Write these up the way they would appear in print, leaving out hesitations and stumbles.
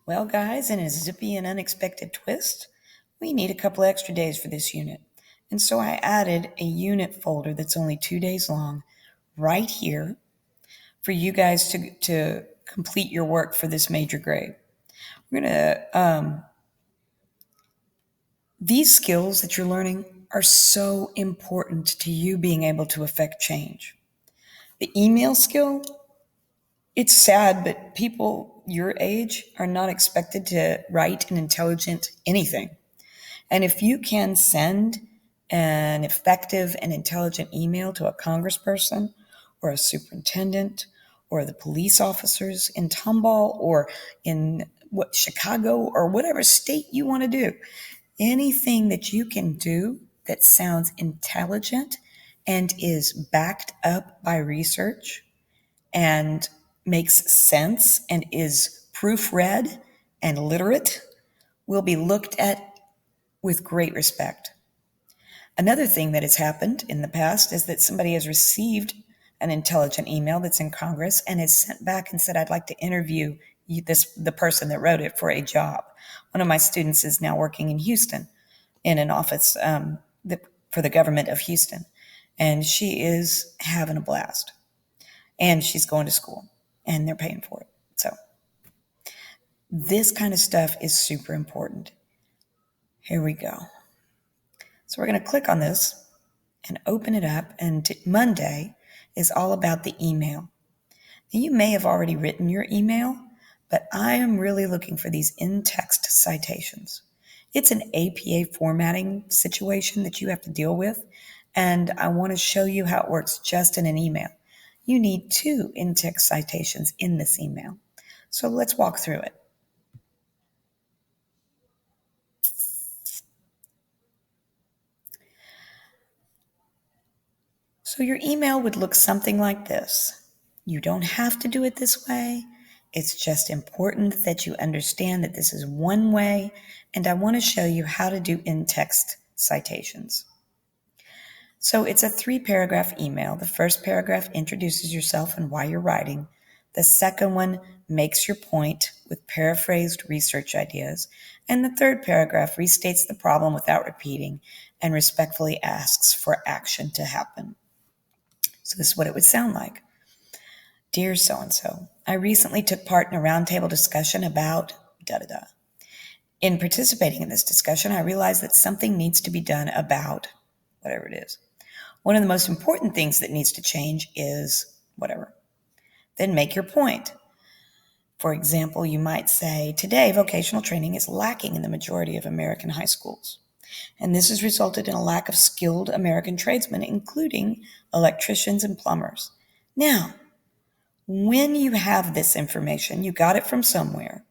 Well, guys, in a zippy and unexpected twist, we need a couple extra days for this unit. And so I added a unit folder that's only 2 days long right here for you guys to complete your work for this major grade. We're going to, these skills that you're learning are so important to you being able to affect change. The email skill, it's sad, but people your age are not expected to write an intelligent anything. And if you can send an effective and intelligent email to a congressperson or a superintendent or the police officers in Tomball or in Chicago or whatever state you want to do, anything that you can do that sounds intelligent and is backed up by research and makes sense and is proofread and literate will be looked at with great respect. Another thing that has happened in the past is that somebody has received an intelligent email that's in Congress and has sent back and said, I'd like to interview the person that wrote it for a job. One of my students is now working in Houston in an office for the government of Houston, and she is having a blast. And she's going to school, and they're paying for it. So this kind of stuff is super important. Here we go. So we're going to click on this and open it up. And Monday is all about the email. Now, you may have already written your email, but I am really looking for these in-text citations. It's an APA formatting situation that you have to deal with, and I want to show you how it works just in an email. You need 2 in-text citations in this email. So let's walk through it. So your email would look something like this. You don't have to do it this way. It's just important that you understand that this is one way, and I want to show you how to do in-text citations. So it's a 3-paragraph email. The first paragraph introduces yourself and why you're writing. The second one makes your point with paraphrased research ideas. And the third paragraph restates the problem without repeating and respectfully asks for action to happen. So this is what it would sound like. Dear so-and-so, I recently took part in a roundtable discussion about da-da-da. In participating in this discussion, I realized that something needs to be done about whatever it is. One of the most important things that needs to change is whatever. Then make your point. For example, you might say, today vocational training is lacking in the majority of American high schools. And this has resulted in a lack of skilled American tradesmen, including electricians and plumbers. Now, when you have this information, you got it from somewhere,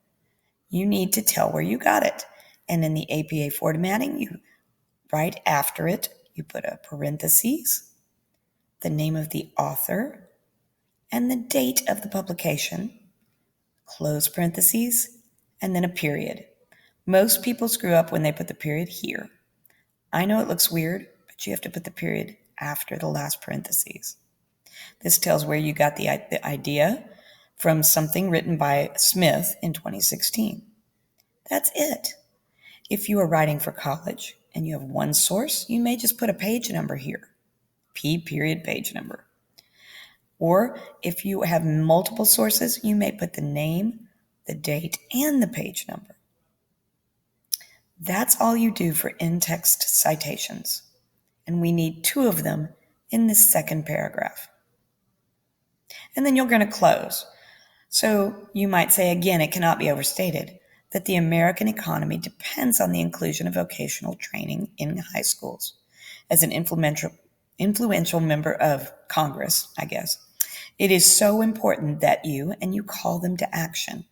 you need to tell where you got it. And in the APA formatting, you right after it, you put a parentheses, the name of the author, and the date of the publication, close parentheses, and then a period. Most people screw up when they put the period here. I know it looks weird, but you have to put the period after the last parentheses. This tells where you got the idea from something written by Smith in 2016. That's it. If you are writing for college and you have one source, you may just put a page number here, P period page number. Or if you have multiple sources, you may put the name, the date, and the page number. That's all you do for in-text citations. And we need 2 of them in this second paragraph. And then you're going to close. So you might say, again, it cannot be overstated that the American economy depends on the inclusion of vocational training in high schools. As an influential member of Congress, I guess, it is so important that you call them to action.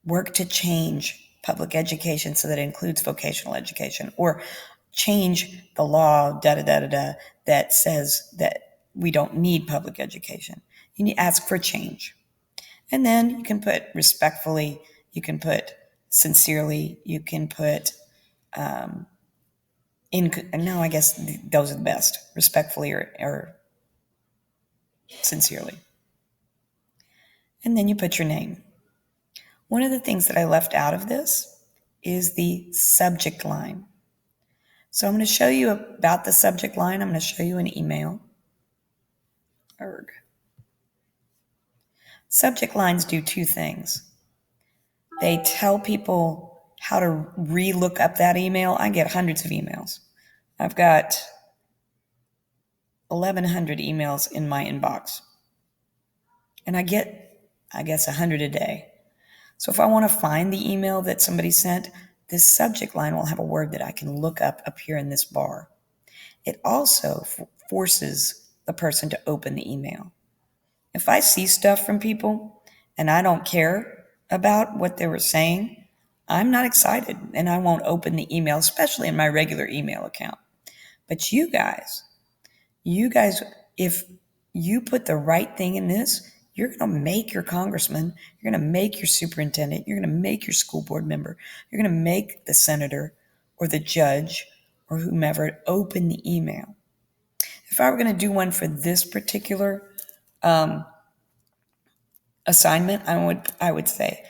Work to change public education so that it includes vocational education, or change the law, that says that we don't need public education. You need to ask for change. And then you can put respectfully, you can put sincerely, you can put, no, I guess those are the best, respectfully or sincerely. And then you put your name. One of the things that I left out of this is the subject line. So I'm going to show you about the subject line. I'm going to show you an email. Subject lines do two things. They tell people how to re-look up that email. I get hundreds of emails. I've got 1,100 emails in my inbox. And I get, I guess, 100 a day. So if I want to find the email that somebody sent, this subject line will have a word that I can look up here in this bar. It also forces the person to open the email. If I see stuff from people and I don't care about what they were saying, I'm not excited and I won't open the email, especially in my regular email account. But you guys, if you put the right thing in this, you're going to make your congressman, you're going to make your superintendent, you're going to make your school board member, you're going to make the senator or the judge or whomever open the email. If I were going to do one for this particular assignment, I would say,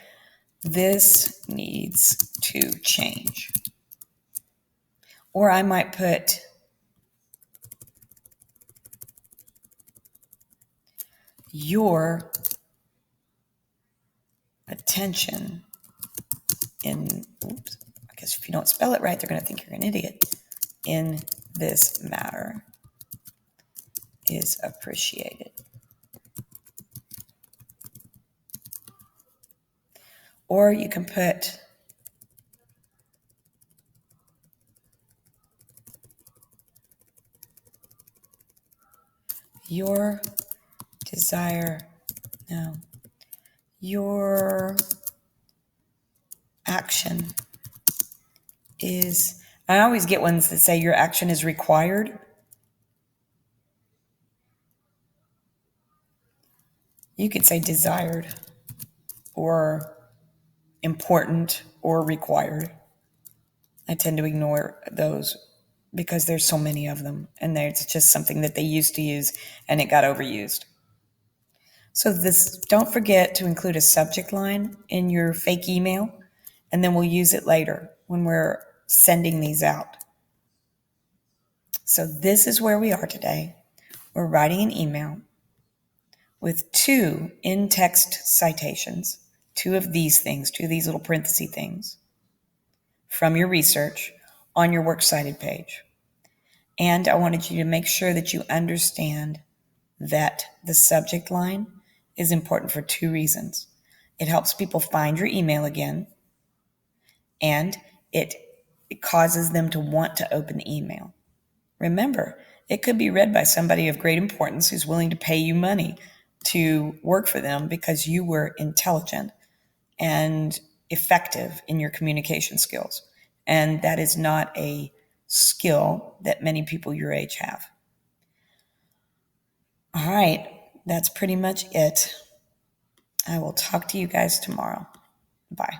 this needs to change. Or I might put, your attention in, I guess if you don't spell it right, they're going to think you're an idiot, in this matter is appreciated. Or you can put, your desire, no, your action is, I always get ones that say your action is required. You could say desired or important or required. I tend to ignore those because there's so many of them and it's just something that they used to use and it got overused. So don't forget to include a subject line in your fake email, and then we'll use it later when we're sending these out. So this is where we are today. We're writing an email with 2 in-text citations, 2 of these things, 2 of these little parenthesis things from your research on your works cited page. And I wanted you to make sure that you understand that the subject line is important for 2 reasons. It helps people find your email again, and it causes them to want to open the email. Remember, it could be read by somebody of great importance who's willing to pay you money to work for them because you were intelligent and effective in your communication skills. And that is not a skill that many people your age have. All right, that's pretty much it. I will talk to you guys tomorrow. Bye.